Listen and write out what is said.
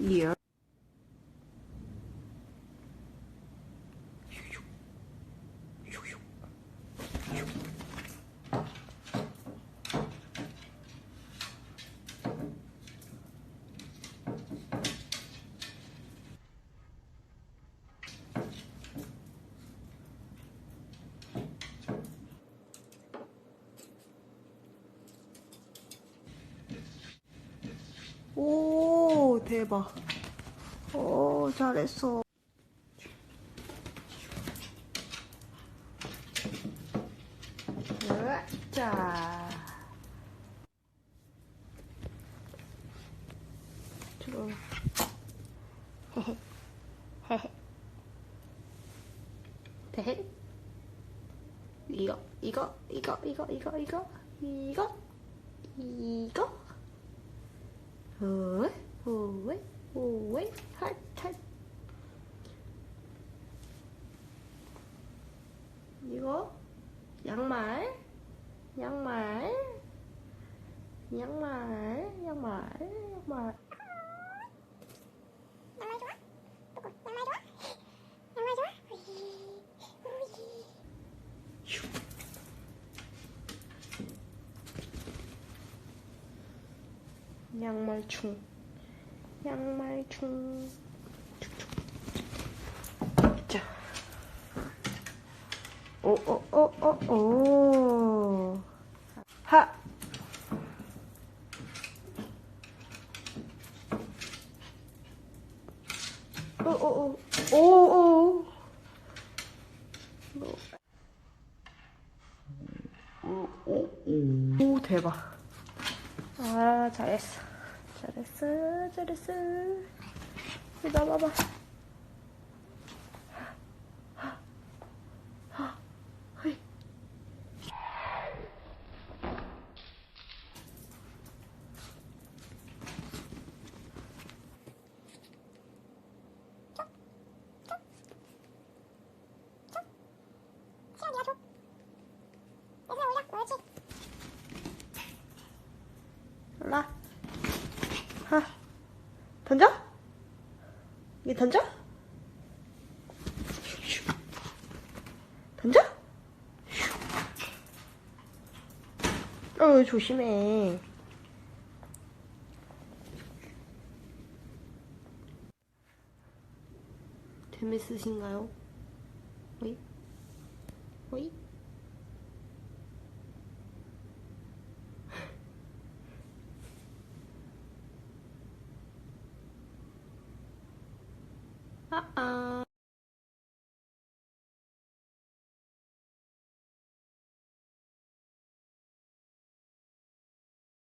ear. 오, 대박. 오, 잘했어. 자, 들어. 헤헤. 헤헤. 이거. 오이, 핫. 이거, 양말. 양말충. 자. 오. 하. 오. 오, 대박. 아, 잘했어. 이거 봐봐. 올라. 하. 던져? 이게 던져? 조심해. 재밌으신가요? 오이? 아.